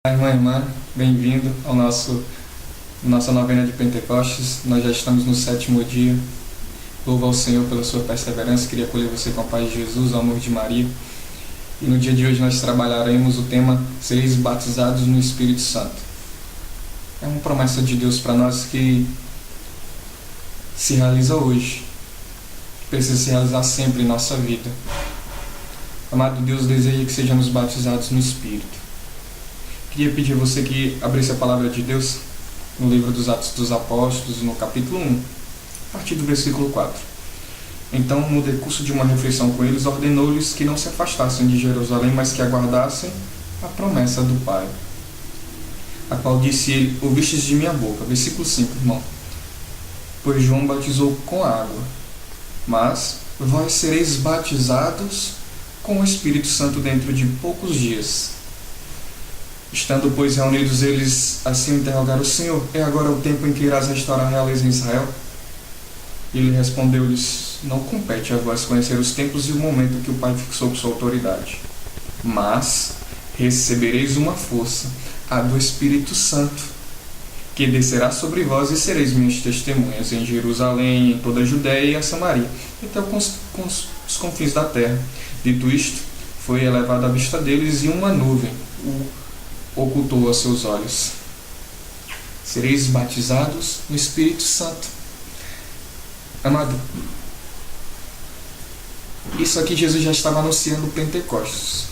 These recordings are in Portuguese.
Irmã, bem-vindo ao nossa novena de Pentecostes. Nós já estamos no 7º dia. Louvo ao Senhor pela sua perseverança. Queria acolher você com a paz de Jesus, ao amor de Maria. E no dia de hoje nós trabalharemos o tema Sereis batizados no Espírito Santo. É uma promessa de Deus para nós que se realiza hoje, que precisa se realizar sempre em nossa vida. Amado Deus, deseja que sejamos batizados no Espírito. Queria pedir a você que abrisse a palavra de Deus no livro dos Atos dos Apóstolos, no capítulo 1, a partir do versículo 4. Então, no decurso de uma refeição com eles, ordenou-lhes que não se afastassem de Jerusalém, mas que aguardassem a promessa do Pai, a qual disse ele: ouvistes de minha boca. Versículo 5, irmão. Pois João batizou com água, mas vós sereis batizados com o Espírito Santo dentro de poucos dias. Estando, pois, reunidos, eles assim interrogaram: o Senhor, é agora o tempo em que irás restaurar a realeza em Israel? E ele respondeu-lhes: não compete a vós conhecer os tempos e o momento que o Pai fixou por sua autoridade. Mas recebereis uma força, a do Espírito Santo, que descerá sobre vós, e sereis minhas testemunhas em Jerusalém, em toda a Judéia e a Samaria, e até os confins da terra. Dito isto, foi elevado à vista deles, e uma nuvem ocultou aos seus olhos. Sereis batizados no Espírito Santo. Amado, isso aqui Jesus já estava anunciando o Pentecostes.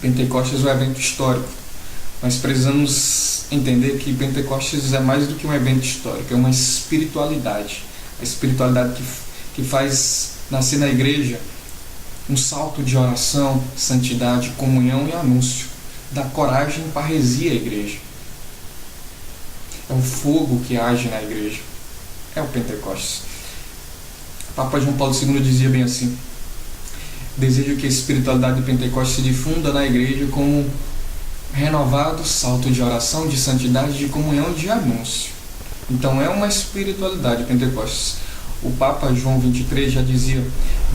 Pentecostes é um evento histórico. Nós precisamos entender que Pentecostes é mais do que um evento histórico, é uma espiritualidade. A espiritualidade que faz nascer na igreja um salto de oração, santidade, comunhão e anúncio. Dá coragem e parresia à igreja. É o fogo que age na igreja. É o Pentecostes. O Papa João Paulo II dizia bem assim: desejo que a espiritualidade do Pentecostes se difunda na igreja como um renovado salto de oração, de santidade, de comunhão e de anúncio. Então é uma espiritualidade Pentecostes. O Papa João 23 já dizia: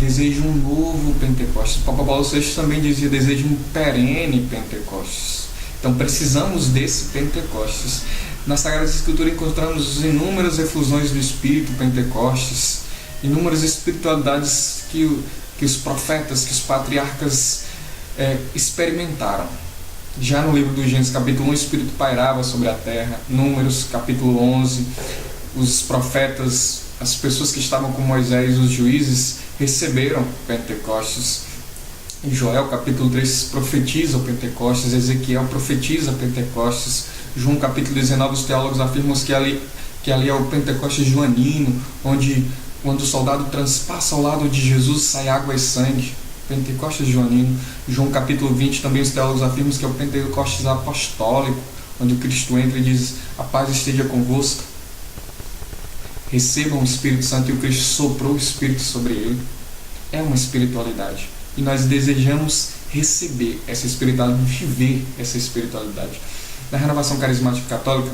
desejo um novo Pentecostes. O Papa Paulo VI também dizia: desejo um perene Pentecostes. Então precisamos desse Pentecostes. Na Sagrada Escritura encontramos inúmeras efusões do Espírito Pentecostes, inúmeras espiritualidades que os profetas, que os patriarcas experimentaram. Já no livro do Gênesis, capítulo 1, o Espírito pairava sobre a terra. Números, capítulo 11, os profetas, as pessoas que estavam com Moisés, os juízes, receberam Pentecostes. Em Joel, capítulo 3, profetiza o Pentecostes. Ezequiel profetiza Pentecostes. João, capítulo 19, os teólogos afirmam que ali é o Pentecostes joanino, onde quando o soldado transpassa ao lado de Jesus, sai água e sangue. Pentecostes joanino. João, capítulo 20, também os teólogos afirmam que é o Pentecostes apostólico, onde o Cristo entra e diz: a paz esteja convosco. Recebam o Espírito Santo, e o Cristo soprou o Espírito sobre ele. É uma espiritualidade. E nós desejamos receber essa espiritualidade, viver essa espiritualidade. Na renovação carismática católica,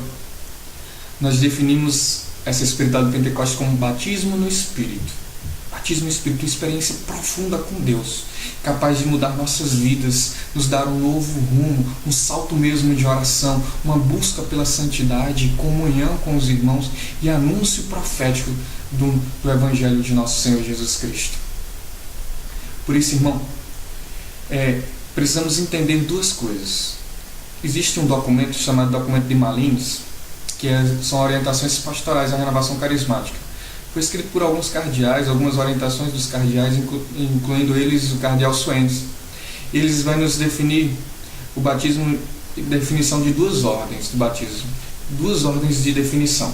nós definimos essa espiritualidade do Pentecostes como batismo no Espírito. Batismo no Espírito, uma experiência profunda com Deus, capaz de mudar nossas vidas, nos dar um novo rumo, um salto mesmo de oração, uma busca pela santidade, comunhão com os irmãos e anúncio profético do Evangelho de nosso Senhor Jesus Cristo. Por isso, irmão, precisamos entender duas coisas. Existe um documento chamado Documento de Malines, que são orientações pastorais à renovação carismática. Foi escrito por alguns cardeais, algumas orientações dos cardeais, incluindo eles o cardeal Suendes. Eles vão nos definir o batismo, definição de duas ordens do batismo, duas ordens de definição: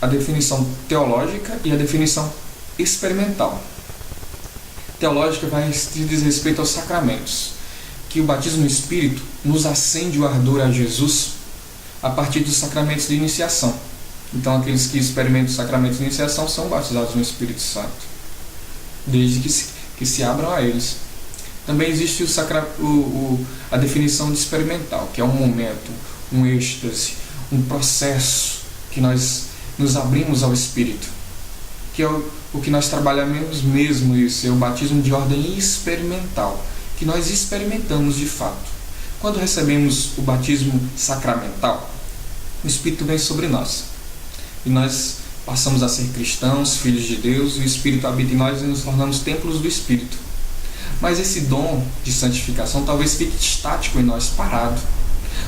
a definição teológica e a definição experimental. Teológica diz respeito aos sacramentos, que o batismo no Espírito nos acende o ardor a Jesus a partir dos sacramentos de iniciação. Então, aqueles que experimentam os sacramentos de iniciação são batizados no Espírito Santo, desde que se abram a eles. Também existe a definição de experimental, que é um momento, um êxtase, um processo que nós nos abrimos ao Espírito, que é o que nós trabalhamos mesmo, isso é o batismo de ordem experimental, que nós experimentamos de fato. Quando recebemos o batismo sacramental, o Espírito vem sobre nós. E nós passamos a ser cristãos, filhos de Deus, e o Espírito habita em nós e nos tornamos templos do Espírito. Mas esse dom de santificação talvez fique estático em nós, parado.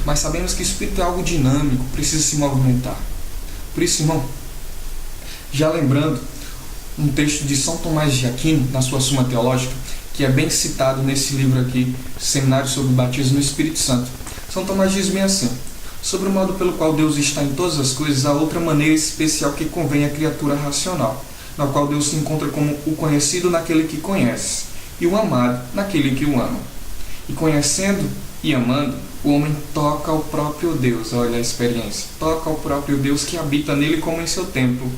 Mas sabemos que o Espírito é algo dinâmico, precisa se movimentar. Por isso, irmão, já lembrando um texto de São Tomás de Aquino, na sua Suma Teológica, que é bem citado nesse livro aqui, Seminário sobre o Batismo no Espírito Santo. São Tomás diz bem assim: sobre o modo pelo qual Deus está em todas as coisas, há outra maneira especial que convém à criatura racional, na qual Deus se encontra como o conhecido naquele que conhece, e o amado naquele que o ama. E conhecendo e amando, o homem toca ao próprio Deus. Olha a experiência. Toca ao próprio Deus que habita nele como em seu templo.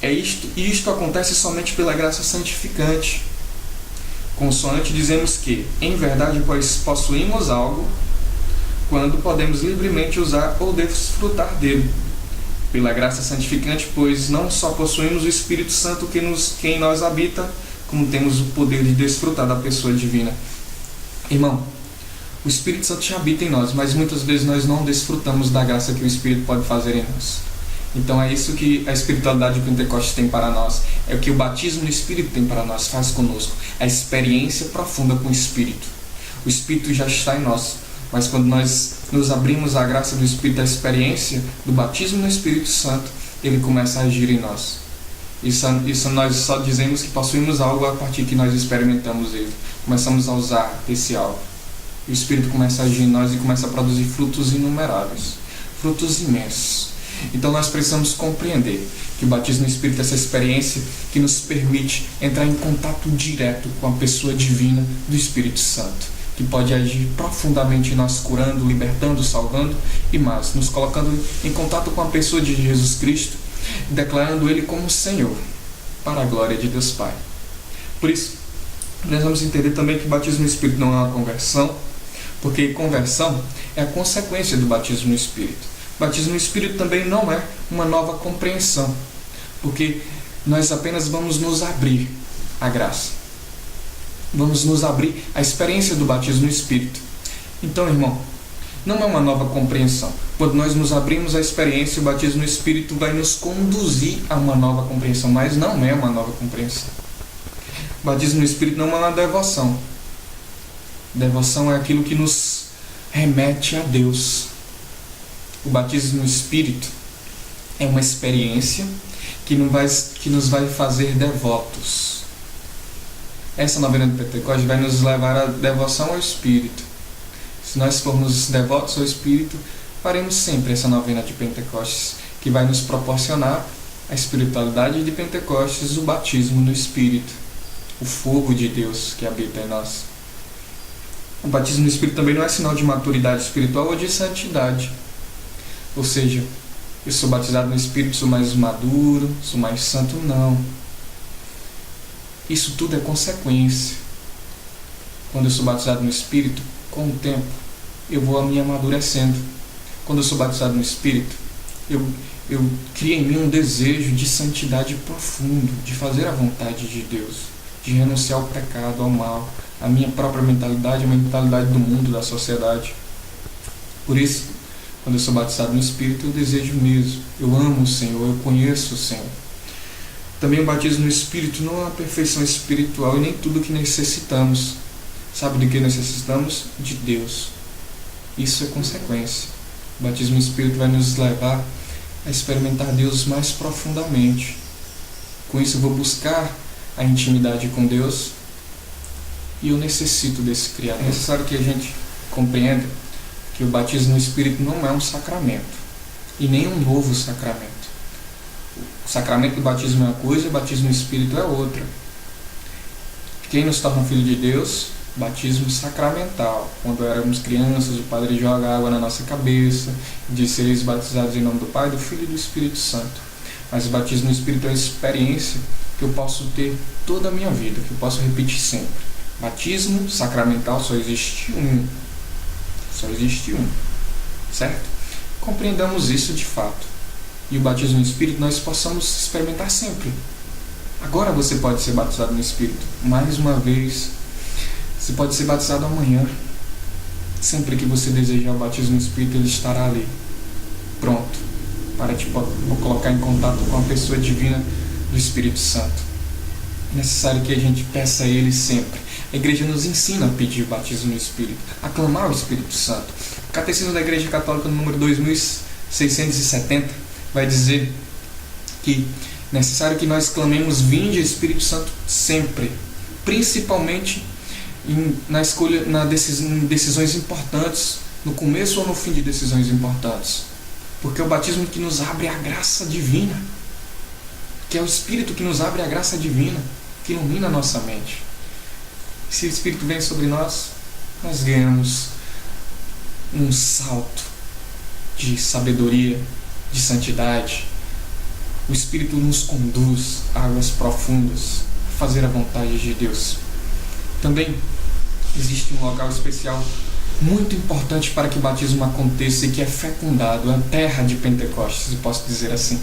E isto acontece somente pela graça santificante. Consoante dizemos que, em verdade, pois possuímos algo, quando podemos livremente usar ou desfrutar dele. Pela graça santificante, pois não só possuímos o Espírito Santo que em nós habita, como temos o poder de desfrutar da pessoa divina. Irmão, o Espírito Santo já habita em nós, mas muitas vezes nós não desfrutamos da graça que o Espírito pode fazer em nós. Então é isso que a espiritualidade de Pentecostes tem para nós. É o que o batismo no Espírito tem para nós, faz conosco. A experiência profunda com o Espírito. O Espírito já está em nós, mas quando nós nos abrimos à graça do Espírito, a experiência do batismo no Espírito Santo, ele começa a agir em nós. Isso nós só dizemos que possuímos algo a partir que nós experimentamos ele. Começamos a usar esse algo. O Espírito começa a agir em nós e começa a produzir frutos inumeráveis. Frutos imensos. Então nós precisamos compreender que o batismo no Espírito é essa experiência que nos permite entrar em contato direto com a pessoa divina do Espírito Santo, que pode agir profundamente em nós, curando, libertando, salvando e mais, nos colocando em contato com a pessoa de Jesus Cristo, declarando Ele como Senhor, para a glória de Deus Pai. Por isso, nós vamos entender também que o batismo no Espírito não é uma conversão, porque conversão é a consequência do batismo no Espírito. O batismo no Espírito também não é uma nova compreensão, porque nós apenas vamos nos abrir à graça. Vamos nos abrir à experiência do batismo no Espírito. Então, irmão, não é uma nova compreensão. Quando nós nos abrimos à experiência, o batismo no Espírito vai nos conduzir a uma nova compreensão, mas não é uma nova compreensão. O batismo no Espírito não é uma devoção. Devoção é aquilo que nos remete a Deus. O batismo no Espírito é uma experiência que nos vai fazer devotos. Essa novena de Pentecostes vai nos levar à devoção ao Espírito. Se nós formos devotos ao Espírito, faremos sempre essa novena de Pentecostes, que vai nos proporcionar a espiritualidade de Pentecostes, o batismo no Espírito, o fogo de Deus que habita em nós. O batismo no Espírito também não é sinal de maturidade espiritual ou de santidade. Ou seja, eu sou batizado no Espírito, sou mais maduro, sou mais santo, não. Isso tudo é consequência. Quando eu sou batizado no Espírito, com o tempo, eu vou me amadurecendo. Quando eu sou batizado no Espírito, eu crio em mim um desejo de santidade profundo, de fazer a vontade de Deus, de renunciar ao pecado, ao mal, à minha própria mentalidade, a mentalidade do mundo, da sociedade. Por isso, quando eu sou batizado no Espírito, eu desejo mesmo. Eu amo o Senhor, eu conheço o Senhor. Também o batismo no Espírito não é uma perfeição espiritual e nem tudo que necessitamos. Sabe de que necessitamos? De Deus. Isso é consequência. O batismo no Espírito vai nos levar a experimentar Deus mais profundamente. Com isso eu vou buscar a intimidade com Deus e eu necessito desse Criador. É necessário que a gente compreenda que o batismo no Espírito não é um sacramento e nem um novo sacramento. O sacramento do batismo é uma coisa, o batismo no Espírito é outra. Quem nos torna filho de Deus? Batismo sacramental. Quando éramos crianças, o padre joga água na nossa cabeça e diz: sereis batizados em nome do Pai, do Filho e do Espírito Santo. Mas o batismo no Espírito é uma experiência que eu posso ter toda a minha vida, que eu posso repetir sempre. Batismo sacramental só existe um. Só existe um. Certo? Compreendamos isso de fato. E o batismo no Espírito nós possamos experimentar sempre. Agora você pode ser batizado no Espírito. Mais uma vez. Você pode ser batizado amanhã. Sempre que você desejar o batismo no Espírito, ele estará ali, pronto, para te colocar em contato com a pessoa divina do Espírito Santo. É necessário que a gente peça a Ele sempre. A igreja nos ensina a pedir o batismo no Espírito, a clamar o Espírito Santo. O Catecismo da Igreja Católica, no número 2670, vai dizer que é necessário que nós clamemos: vinde Espírito Santo sempre, principalmente em decisões importantes, no começo ou no fim de decisões importantes. Porque é o batismo que nos abre a graça divina, que é o Espírito que nos abre a graça divina, que ilumina a nossa mente. Se o Espírito vem sobre nós, nós ganhamos um salto de sabedoria, de santidade. O Espírito nos conduz a águas profundas, a fazer a vontade de Deus. Também existe um local especial muito importante para que o batismo aconteça e que é fecundado, a terra de Pentecostes, se posso dizer assim,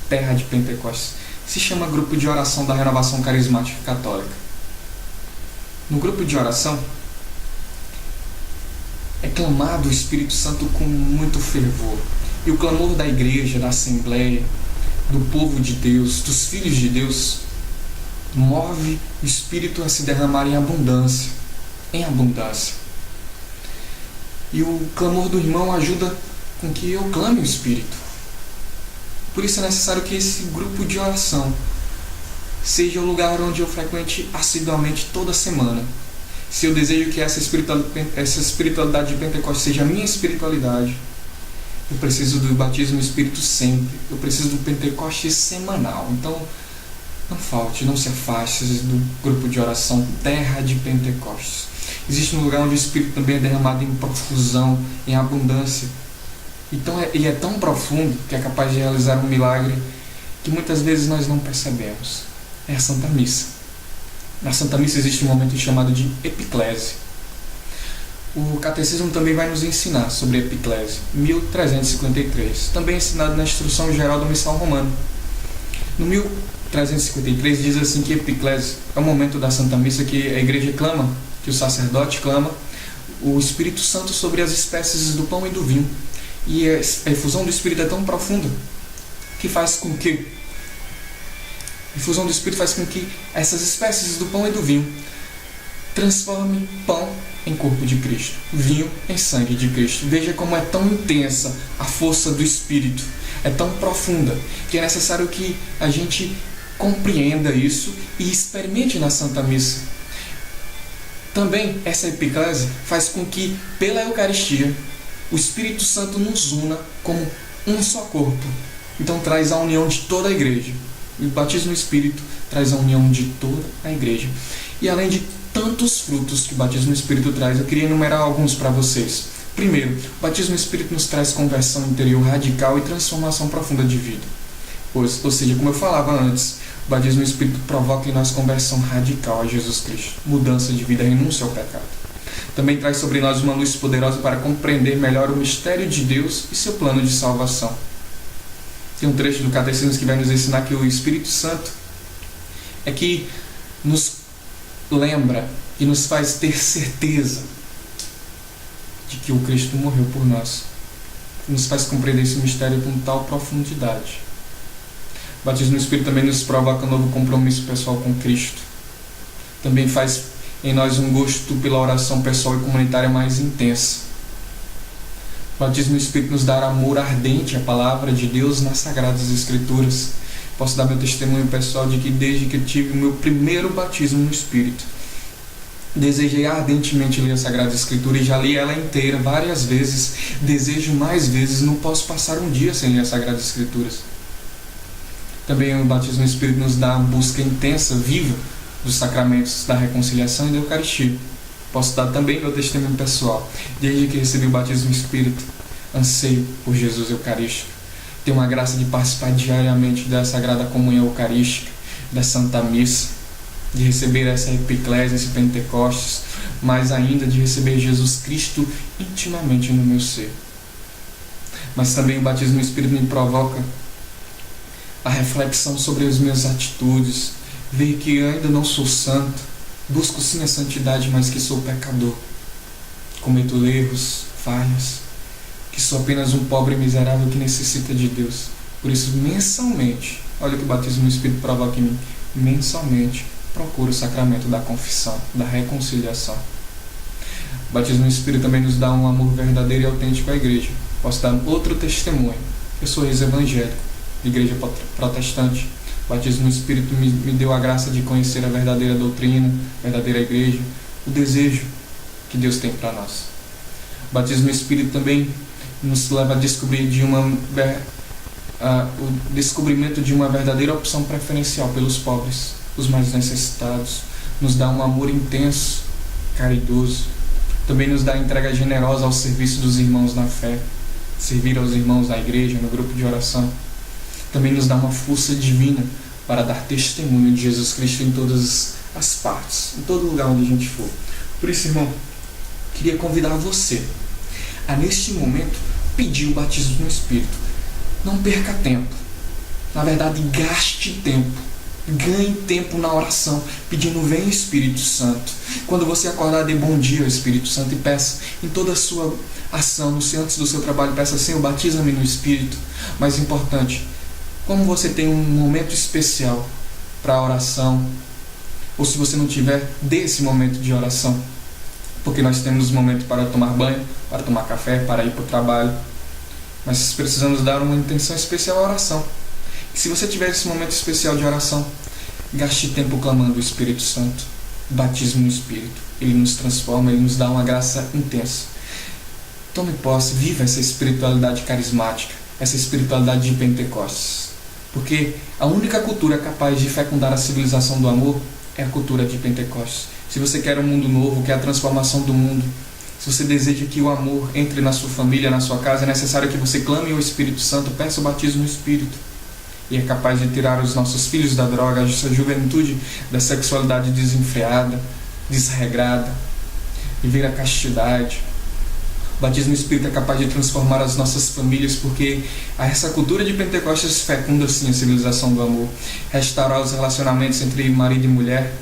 terra de Pentecostes. Se chama Grupo de Oração da Renovação Carismática Católica. No grupo de oração é clamado o Espírito Santo com muito fervor. E o clamor da igreja, da assembleia, do povo de Deus, dos filhos de Deus, move o Espírito a se derramar em abundância. Em abundância. E o clamor do irmão ajuda com que eu clame o Espírito. Por isso é necessário que esse grupo de oração seja o lugar onde eu frequente assiduamente toda semana. Se eu desejo que essa espiritualidade de Pentecostes seja a minha espiritualidade, eu preciso do batismo no Espírito sempre. Eu preciso do Pentecostes semanal. Então, não falte, não se afaste do grupo de oração Terra de Pentecostes. Existe um lugar onde o Espírito também é derramado em profusão, em abundância. Então ele é tão profundo que é capaz de realizar um milagre que muitas vezes nós não percebemos. É a Santa Missa. Na Santa Missa existe um momento chamado de epiclese. O Catecismo também vai nos ensinar sobre a epiclese, 1353. Também ensinado na Instrução Geral do Missal Romano. No 1353 diz assim que a epiclese é o momento da Santa Missa que a igreja clama, que o sacerdote clama o Espírito Santo sobre as espécies do pão e do vinho. E a efusão do Espírito é tão profunda que faz com que essas espécies do pão e do vinho transformem pão em corpo de Cristo, vinho em sangue de Cristo. Veja como é tão intensa a força do Espírito, é tão profunda, que é necessário que a gente compreenda isso e experimente na Santa Missa. Também essa epiclese faz com que, pela Eucaristia, o Espírito Santo nos una como um só corpo. Então traz a união de toda a igreja. O batismo no Espírito traz a união de toda a igreja. E além de tantos frutos que o batismo no Espírito traz, eu queria enumerar alguns para vocês. Primeiro, o batismo no Espírito nos traz conversão interior radical e transformação profunda de vida. Ou seja, como eu falava antes, o batismo no Espírito provoca em nós conversão radical a Jesus Cristo, mudança de vida, renúncia ao pecado. Também traz sobre nós uma luz poderosa para compreender melhor o mistério de Deus e seu plano de salvação. Tem um trecho do Catecismo que vai nos ensinar que o Espírito Santo é que nos lembra e nos faz ter certeza de que o Cristo morreu por nós. Nos faz compreender esse mistério com tal profundidade. O batismo no Espírito também nos provoca um novo compromisso pessoal com Cristo. Também faz em nós um gosto pela oração pessoal e comunitária mais intensa. O batismo no Espírito nos dá amor ardente à palavra de Deus nas Sagradas Escrituras. Posso dar meu testemunho pessoal de que desde que eu tive o meu primeiro batismo no Espírito, desejei ardentemente ler a Sagrada Escritura e já li ela inteira várias vezes. Desejo mais vezes, não posso passar um dia sem ler as Sagradas Escrituras. Também o batismo no Espírito nos dá uma busca intensa, viva, dos sacramentos da reconciliação e da Eucaristia. Posso dar também meu testemunho pessoal. Desde que recebi o batismo no Espírito, anseio por Jesus Eucarístico. Tenho a graça de participar diariamente da Sagrada Comunhão Eucarística, da Santa Missa, de receber essa epiclese, esse Pentecostes, mais ainda de receber Jesus Cristo intimamente no meu ser. Mas também o batismo no Espírito me provoca a reflexão sobre as minhas atitudes, ver que eu ainda não sou santo, busco sim a santidade, mas que sou pecador. cometo erros, falhas, que sou apenas um pobre miserável que necessita de Deus. Por isso, mensalmente, olha o que o batismo no Espírito provoca em mim, mensalmente procuro o sacramento da confissão, da reconciliação. O batismo no Espírito também nos dá um amor verdadeiro e autêntico à igreja. Posso dar outro testemunho. Eu sou ex-evangélico, de igreja protestante. O batismo no Espírito me deu a graça de conhecer a verdadeira doutrina, a verdadeira igreja, o desejo que Deus tem para nós. O batismo no Espírito também nos leva a descobrir o descobrimento de uma verdadeira opção preferencial pelos pobres, os mais necessitados. Nos dá um amor intenso, caridoso. Também nos dá a entrega generosa ao serviço dos irmãos na fé, servir aos irmãos na igreja, no grupo de oração. Também nos dá uma força divina para dar testemunho de Jesus Cristo em todas as partes, em todo lugar onde a gente for. Por isso, irmão, queria convidar você a, neste momento, pedir o batismo no Espírito. Não perca tempo. Na verdade, gaste tempo. Ganhe tempo na oração, pedindo: vem Espírito Santo. Quando você acordar, dê bom dia ao Espírito Santo e peça em toda a sua ação, antes do seu trabalho, peça: Senhor, batiza-me no Espírito. Mais importante, como você tem um momento especial para a oração, ou se você não tiver, dê esse momento de oração, porque nós temos momento para tomar banho, para tomar café, para ir para o trabalho, mas precisamos dar uma intenção especial à oração. E se você tiver esse momento especial de oração, gaste tempo clamando o Espírito Santo, batismo no Espírito. Ele nos transforma, ele nos dá uma graça intensa. Tome posse, viva essa espiritualidade carismática, essa espiritualidade de Pentecostes. Porque a única cultura capaz de fecundar a civilização do amor é a cultura de Pentecostes. Se você quer um mundo novo, quer a transformação do mundo, se você deseja que o amor entre na sua família, na sua casa, é necessário que você clame ao Espírito Santo, peça o batismo no Espírito. E é capaz de tirar os nossos filhos da droga, essa juventude da sexualidade desenfreada, desregrada, viver a castidade. O batismo no Espírito é capaz de transformar as nossas famílias, porque essa cultura de Pentecostes fecunda sim a civilização do amor. Restaurar os relacionamentos entre marido e mulher,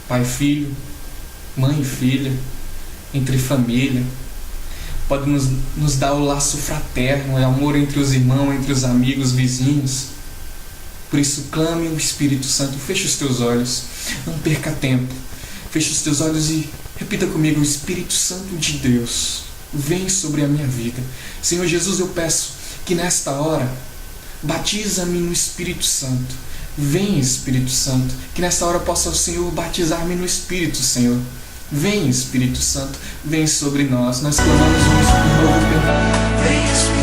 pai e filho, mãe e filha, entre família. Pode nos dar o laço fraterno, o amor entre os irmãos, entre os amigos, vizinhos. Por isso, clame o Espírito Santo. Feche os teus olhos, não perca tempo. Feche os teus olhos e repita comigo: o Espírito Santo de Deus, vem sobre a minha vida. Senhor Jesus, eu peço que nesta hora, batiza-me no Espírito Santo. Vem, Espírito Santo, que nesta hora possa o Senhor batizar-me no Espírito, Senhor. Vem, Espírito Santo, vem sobre nós. Nós clamamos um novo perdão. Vem, Espírito